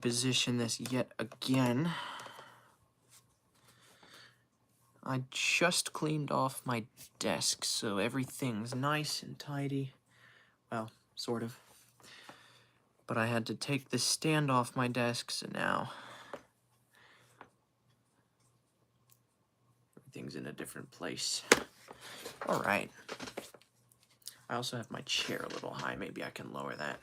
position this yet again. I just cleaned off my desk, so everything's nice and tidy. Well, sort of. But I had to take this stand off my desk, so now everything's in a different place. Alright. I also have my chair a little high. Maybe I can lower that.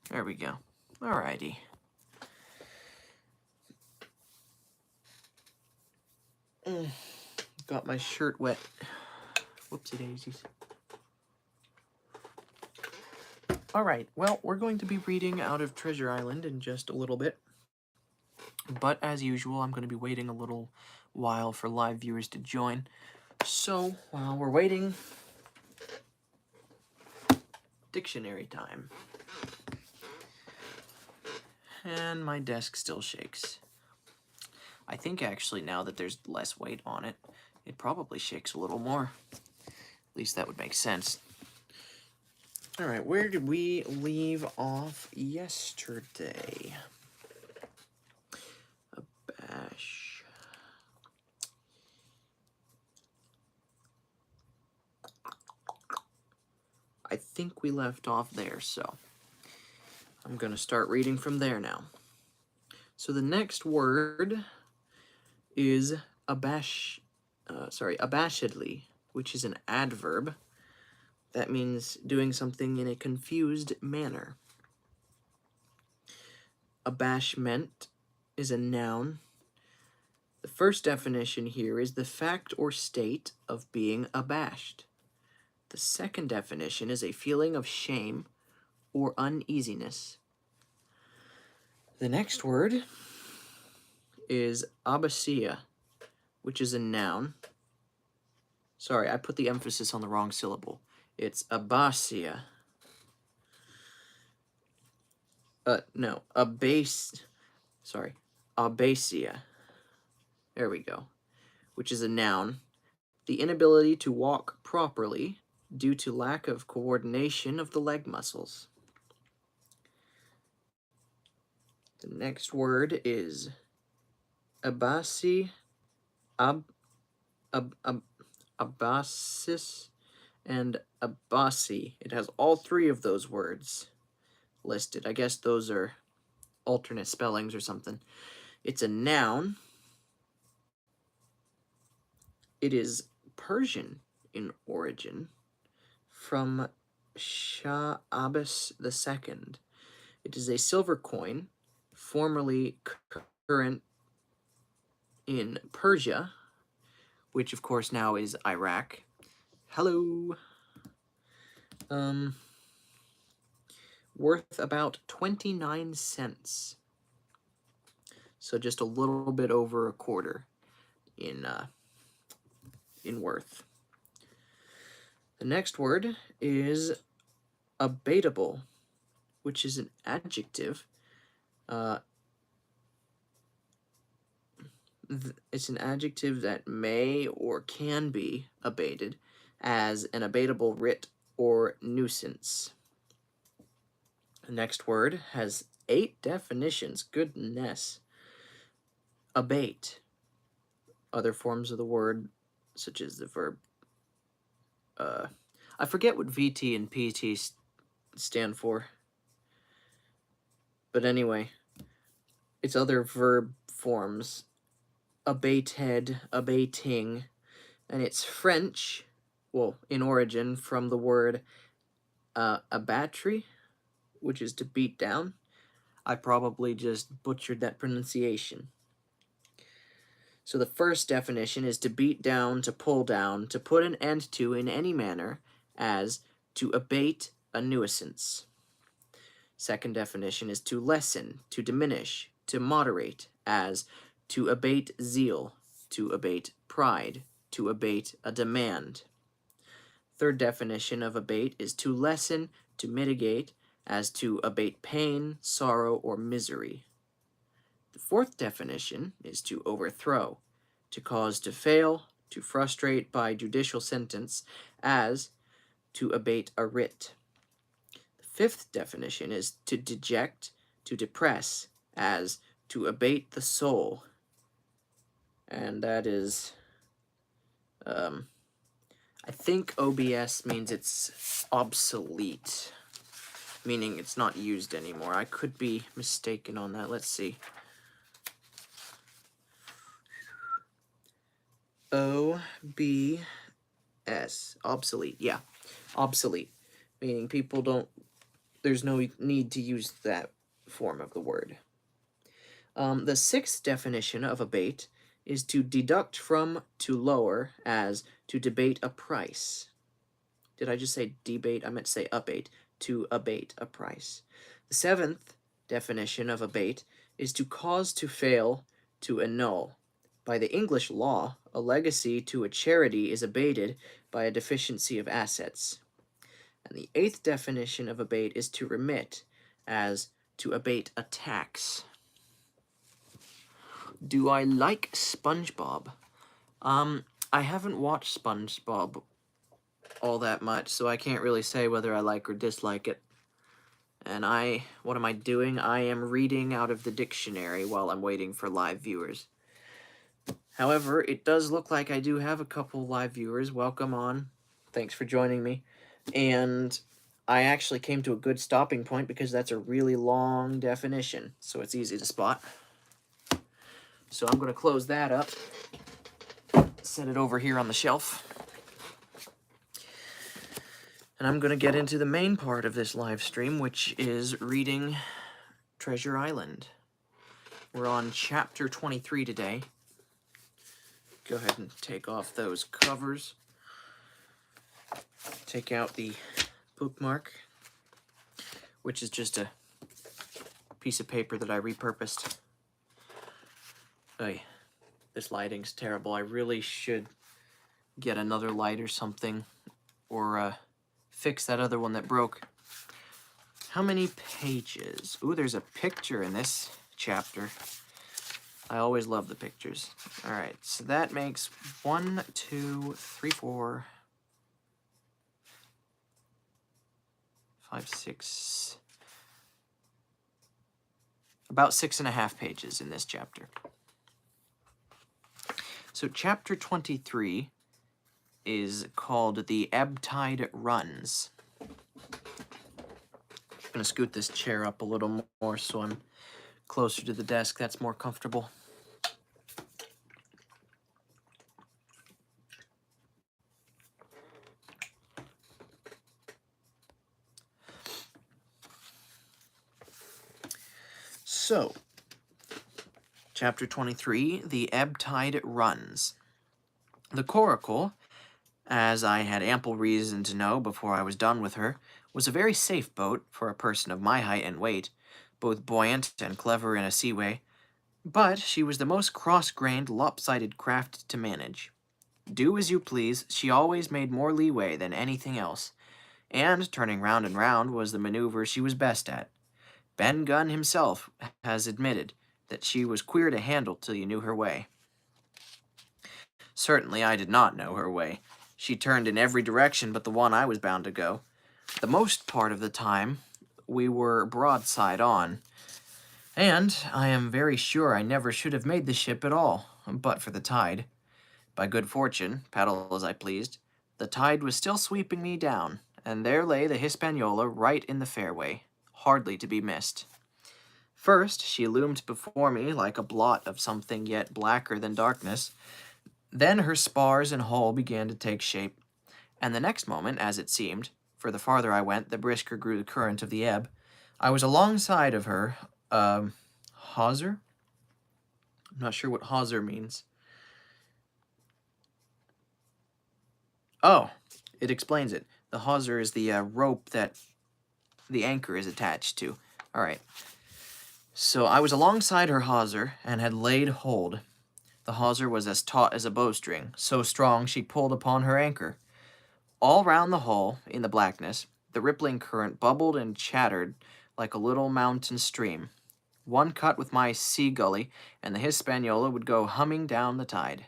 There we go. Alrighty. Got my shirt wet. Whoopsie daisies. Alright, well, we're going to be reading out of Treasure Island in just a little bit. But as usual, I'm going to be waiting a little while for live viewers to join. So, while we're waiting, dictionary time. And my desk still shakes. I think actually now that there's less weight on it, it probably shakes a little more. At least that would make sense. Alright, where did we leave off yesterday? Abash. I think we left off there, so I'm going to start reading from there now. So the next word is abashedly, which is an adverb. That means doing something in a confused manner. Abashment is a noun. The first definition here is the fact or state of being abashed. The second definition is a feeling of shame or uneasiness. The next word is abasia, which is a noun. Sorry, I put the emphasis on the wrong syllable. It's abasia. Abasia. There we go. Which is a noun. The inability to walk properly due to lack of coordination of the leg muscles. The next word is abasis, and abasi. It has all three of those words listed. I guess those are alternate spellings or something. It's a noun. It is Persian in origin, from Shah Abbas II. It is a silver coin, formerly current in Persia, which of course now is Iraq. Hello. Worth about 29 cents. So just a little bit over a quarter in worth. The next word is abatable, which is an adjective. It's an adjective that may or can be abated as an abatable writ or nuisance. The next word has 8 definitions. Goodness. Abate. Other forms of the word, such as the verb. I forget what VT and PT stand for. But anyway, it's other verb forms. Abated, abating, and it's French, well, in origin, from the word abattre, which is to beat down. I probably just butchered that pronunciation. So the first definition is to beat down, to pull down, to put an end to in any manner, as to abate a nuisance. Second definition is to lessen, to diminish, to moderate, as to abate zeal, to abate pride, to abate a demand. Third definition of abate is to lessen, to mitigate, as to abate pain, sorrow, or misery. The fourth definition is to overthrow, to cause to fail, to frustrate by judicial sentence, as to abate a writ. The fifth definition is to deject, to depress, as to abate the soul. And that is, I think OBS means it's obsolete, meaning it's not used anymore. I could be mistaken on that. Let's see. OBS, obsolete. Yeah, obsolete, meaning people don't, there's no need to use that form of the word. The sixth definition of abate is to deduct from, to lower, as to debate a price. Did I just say debate? I meant to say abate, to abate a price. The seventh definition of abate is to cause to fail, to annul. By the English law, a legacy to a charity is abated by a deficiency of assets. And the eighth definition of abate is to remit, as to abate a tax. Do I like SpongeBob? I haven't watched SpongeBob all that much, so I can't really say whether I like or dislike it. And what am I doing? I am reading out of the dictionary while I'm waiting for live viewers. However, it does look like I do have a couple live viewers. Welcome on. Thanks for joining me. And I actually came to a good stopping point because that's a really long definition, so it's easy to spot. So I'm going to close that up, set it over here on the shelf, and I'm going to get into the main part of this live stream, which is reading Treasure Island. We're on chapter 23 today. Go ahead and take off those covers. Take out the bookmark, which is just a piece of paper that I repurposed. Oy, this lighting's terrible. I really should get another light or something, or fix that other one that broke. How many pages? Ooh, there's a picture in this chapter. I always love the pictures. All right, so that makes 1, 2, 3, 4, 5, 6, about 6.5 pages in this chapter. So chapter 23 is called The Ebb Tide Runs. I'm going to scoot this chair up a little more so I'm closer to the desk. That's more comfortable. So, chapter 23, The Ebb Tide Runs. The coracle, as I had ample reason to know before I was done with her, was a very safe boat for a person of my height and weight, both buoyant and clever in a seaway, but she was the most cross-grained, lopsided craft to manage. Do as you please, she always made more leeway than anything else, and turning round and round was the maneuver she was best at. Ben Gunn himself has admitted that she was queer to handle till you knew her way. Certainly I did not know her way. She turned in every direction but the one I was bound to go. The most part of the time we were broadside on, and I am very sure I never should have made the ship at all, but for the tide. By good fortune, paddle as I pleased, the tide was still sweeping me down, and there lay the Hispaniola right in the fairway, hardly to be missed. First, she loomed before me like a blot of something yet blacker than darkness. Then her spars and hull began to take shape, and the next moment, as it seemed, for the farther I went, the brisker grew the current of the ebb, I was alongside of her, hawser? I'm not sure what hawser means. Oh, it explains it. The hawser is the rope that the anchor is attached to. All right. So I was alongside her hawser and had laid hold. The hawser was as taut as a bowstring, so strong she pulled upon her anchor. All round the hull, in the blackness, the rippling current bubbled and chattered like a little mountain stream. One cut with my sea gully, and the Hispaniola would go humming down the tide.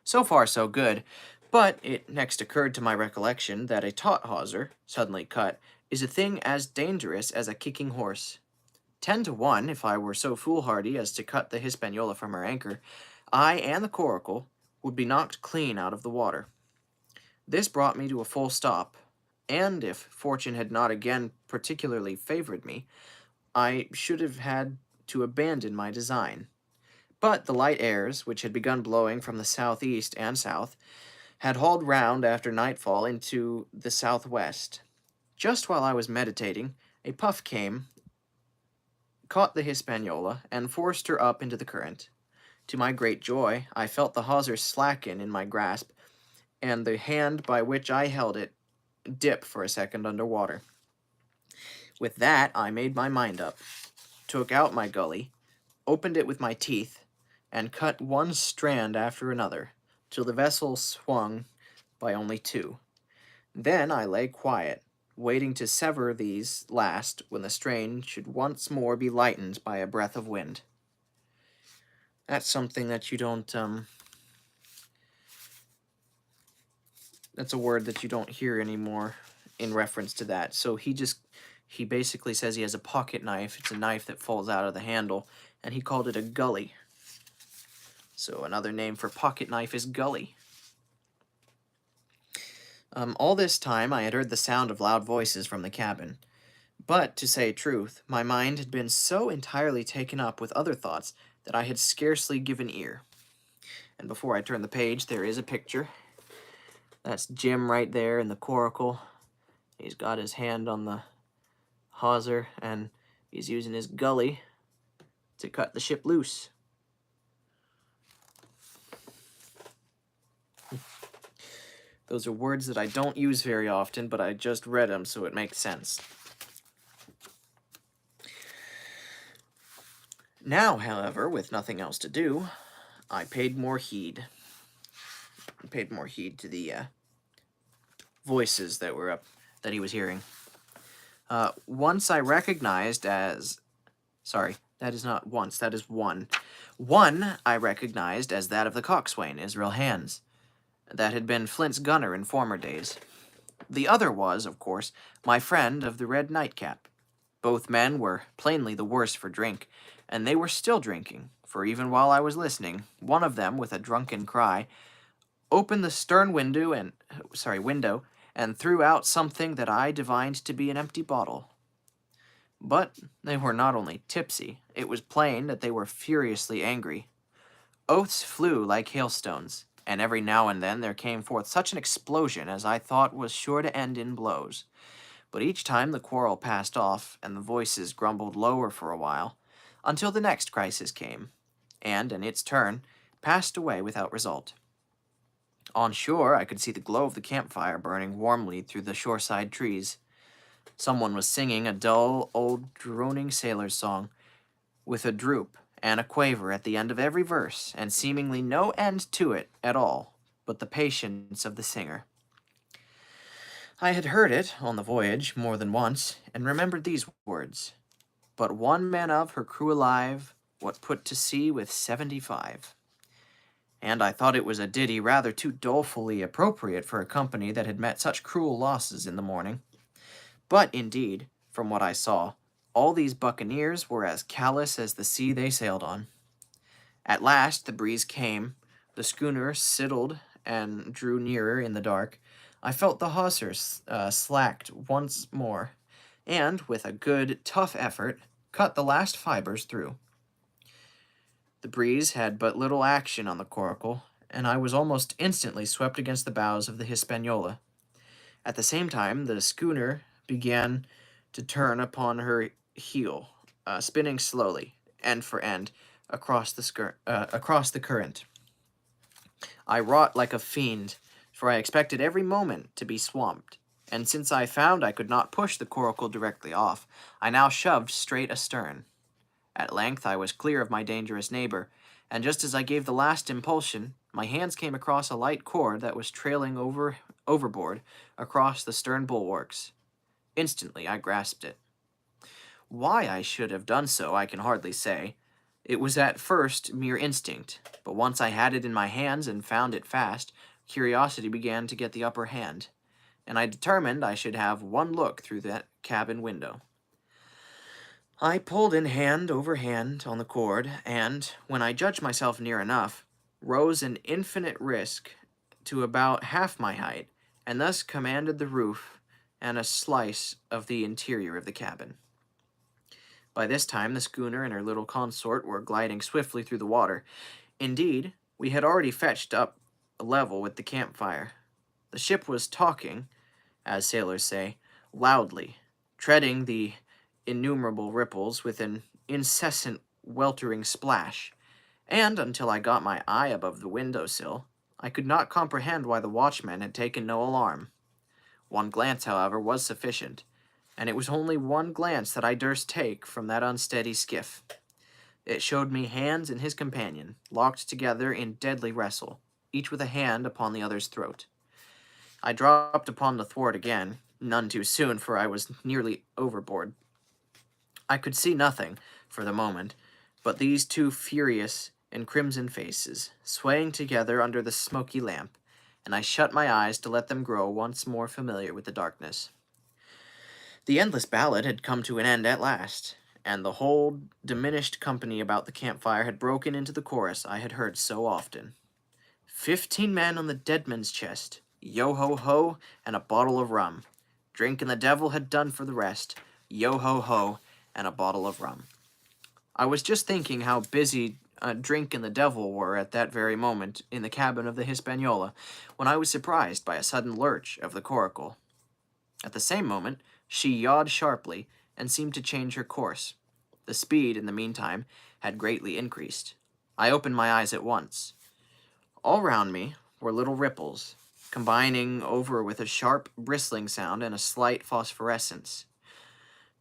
So far, so good, but it next occurred to my recollection that a taut hawser, suddenly cut, is a thing as dangerous as a kicking horse. 10 to 1, if I were so foolhardy as to cut the Hispaniola from her anchor, I and the coracle would be knocked clean out of the water. This brought me to a full stop, and if fortune had not again particularly favored me, I should have had to abandon my design. But the light airs, which had begun blowing from the southeast and south, had hauled round after nightfall into the southwest. Just while I was meditating, a puff came, caught the Hispaniola, and forced her up into the current. To my great joy, I felt the hawser slacken in my grasp, and the hand by which I held it dip for a second under water. With that, I made my mind up, took out my gully, opened it with my teeth, and cut one strand after another, till the vessel swung by only two. Then I lay quiet, waiting to sever these last when the strain should once more be lightened by a breath of wind. That's something that you don't, that's a word that you don't hear anymore in reference to that. So he basically says he has a pocket knife. It's a knife that falls out of the handle, and he called it a gully. So another name for pocket knife is gully. All this time I had heard the sound of loud voices from the cabin. But, to say truth, my mind had been so entirely taken up with other thoughts that I had scarcely given ear. And before I turn the page, there is a picture. That's Jim right there in the coracle. He's got his hand on the hawser, and he's using his gully to cut the ship loose. Those are words that I don't use very often, but I just read them, so it makes sense. Now, however, with nothing else to do, I paid more heed. To the voices that were up, that he was hearing. Once I recognized as... Sorry, that is not once, that is one. One I recognized as that of the coxswain, Israel Hands. That had been Flint's gunner in former days. The other was, of course, my friend of the red nightcap. Both men were plainly the worse for drink, and they were still drinking, for even while I was listening, one of them, with a drunken cry, opened the stern window and threw out something that I divined to be an empty bottle. But they were not only tipsy, it was plain that they were furiously angry. Oaths flew like hailstones, and every now and then there came forth such an explosion as I thought was sure to end in blows. But each time the quarrel passed off, and the voices grumbled lower for a while, until the next crisis came, and, in its turn, passed away without result. On shore, I could see the glow of the campfire burning warmly through the shoreside trees. Someone was singing a dull, old, droning sailor's song, with a droop and a quaver at the end of every verse, and seemingly no end to it at all, but the patience of the singer. I had heard it, on the voyage, more than once, and remembered these words: "But one man of her crew alive, what put to sea with 75." And I thought it was a ditty rather too dolefully appropriate for a company that had met such cruel losses in the morning. But, indeed, from what I saw, all these buccaneers were as callous as the sea they sailed on. At last the breeze came, the schooner sidled and drew nearer in the dark. I felt the hawser slacked once more, and, with a good, tough effort, cut the last fibers through. The breeze had but little action on the coracle, and I was almost instantly swept against the bows of the Hispaniola. At the same time, the schooner began to turn upon her heel, spinning slowly, end for end, across the current. I wrought like a fiend, for I expected every moment to be swamped, and since I found I could not push the coracle directly off, I now shoved straight astern. At length I was clear of my dangerous neighbor, and just as I gave the last impulsion, my hands came across a light cord that was trailing overboard across the stern bulwarks. Instantly I grasped it. Why I should have done so I can hardly say, It was at first mere instinct, but once I had it in my hands and found it fast, curiosity began to get the upper hand, and I determined I should have one look through that cabin window. I pulled in hand over hand on the cord, and, when I judged myself near enough, rose an infinite risk to about half my height, and thus commanded the roof and a slice of the interior of the cabin. By this time, the schooner and her little consort were gliding swiftly through the water. Indeed, we had already fetched up a level with the campfire. The ship was talking, as sailors say, loudly, treading the innumerable ripples with an incessant weltering splash, and until I got my eye above the window-sill, I could not comprehend why the watchman had taken no alarm. One glance, however, was sufficient, and it was only one glance that I durst take from that unsteady skiff. It showed me Hans and his companion, locked together in deadly wrestle, each with a hand upon the other's throat. I dropped upon the thwart again, none too soon, for I was nearly overboard. I could see nothing, for the moment, but these two furious and crimson faces, swaying together under the smoky lamp, and I shut my eyes to let them grow once more familiar with the darkness. The endless ballad had come to an end at last, and the whole diminished company about the campfire had broken into the chorus I had heard so often. 15 men on the dead man's chest, yo-ho-ho, and a bottle of rum. Drink and the devil had done for the rest, yo-ho-ho, and a bottle of rum. I was just thinking how busy Drink and the devil were at that very moment in the cabin of the Hispaniola, when I was surprised by a sudden lurch of the coracle. At the same moment, she yawed sharply and seemed to change her course. The speed, in the meantime, had greatly increased. I opened my eyes at once. All round me were little ripples, combining over with a sharp, bristling sound and a slight phosphorescence.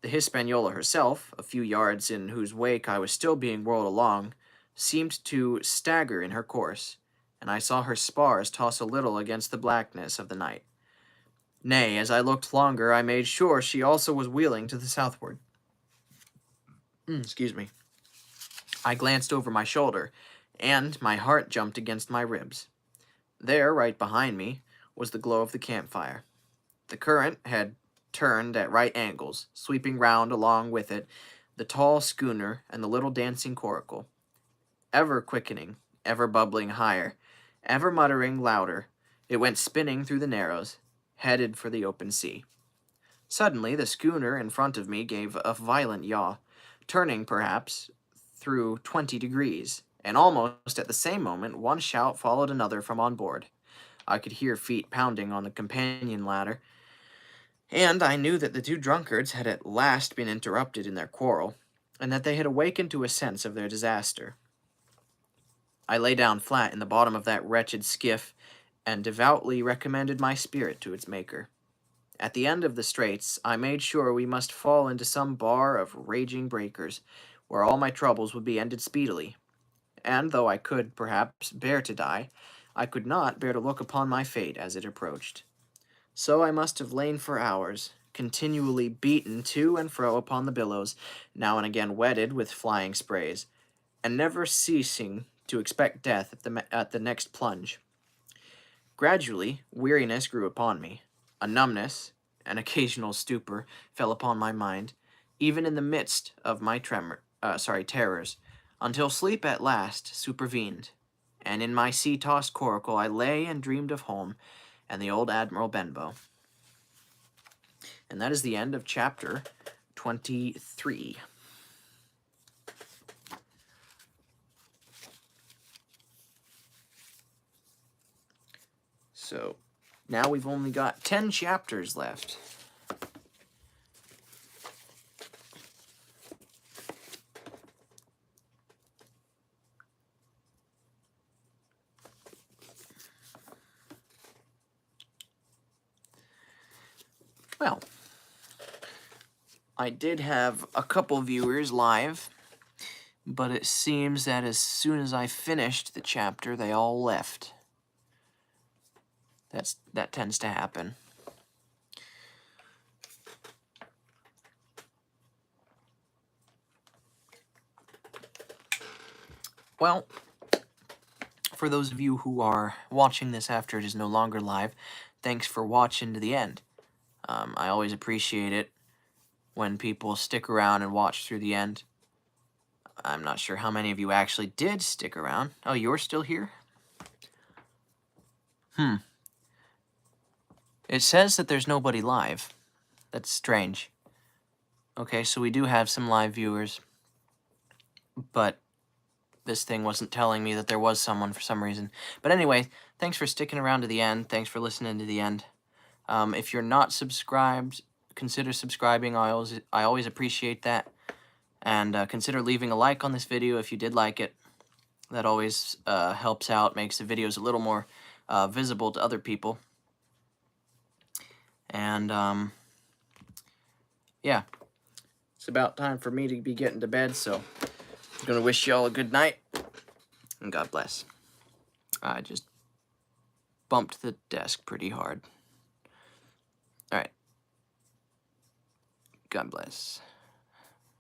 The Hispaniola herself, a few yards in whose wake I was still being whirled along, seemed to stagger in her course, and I saw her spars toss a little against the blackness of the night. Nay, as I looked longer, I made sure she also was wheeling to the southward. Excuse me. I glanced over my shoulder, and my heart jumped against my ribs. There, right behind me, was the glow of the campfire. The current had turned at right angles, sweeping round along with it the tall schooner and the little dancing coracle. Ever quickening, ever bubbling higher, ever muttering louder, it went spinning through the narrows, headed for the open sea. Suddenly, the schooner in front of me gave a violent yaw, turning, perhaps, through 20 degrees, and almost at the same moment one shout followed another from on board. I could hear feet pounding on the companion ladder, and I knew that the two drunkards had at last been interrupted in their quarrel, and that they had awakened to a sense of their disaster. I lay down flat in the bottom of that wretched skiff, and devoutly recommended my spirit to its Maker. At the end of the straits, I made sure we must fall into some bar of raging breakers, where all my troubles would be ended speedily. And though I could, perhaps, bear to die, I could not bear to look upon my fate as it approached. So I must have lain for hours, continually beaten to and fro upon the billows, now and again wetted with flying sprays, and never ceasing to expect death at the next plunge. Gradually, weariness grew upon me. A numbness, an occasional stupor, fell upon my mind, even in the midst of my terrors, until sleep at last supervened, and in my sea-tossed coracle I lay and dreamed of home and the old Admiral Benbow. And that is the end of chapter 23. So, now we've only got 10 chapters left. Well, I did have a couple viewers live, but it seems that as soon as I finished the chapter, they all left. That tends to happen. Well, for those of you who are watching this after it is no longer live, thanks for watching to the end. I always appreciate it when people stick around and watch through the end. I'm not sure how many of you actually did stick around. Oh, you're still here? It says that there's nobody live. That's strange. Okay, so we do have some live viewers, but this thing wasn't telling me that there was someone for some reason. But anyway, thanks for sticking around to the end. Thanks for listening to the end. If you're not subscribed, consider subscribing. I always appreciate that. And consider leaving a like on this video if you did like it. That always helps out, makes the videos a little more visible to other people. And yeah, it's about time for me to be getting to bed, so I'm going to wish y'all a good night, and God bless. I just bumped the desk pretty hard. Alright. God bless.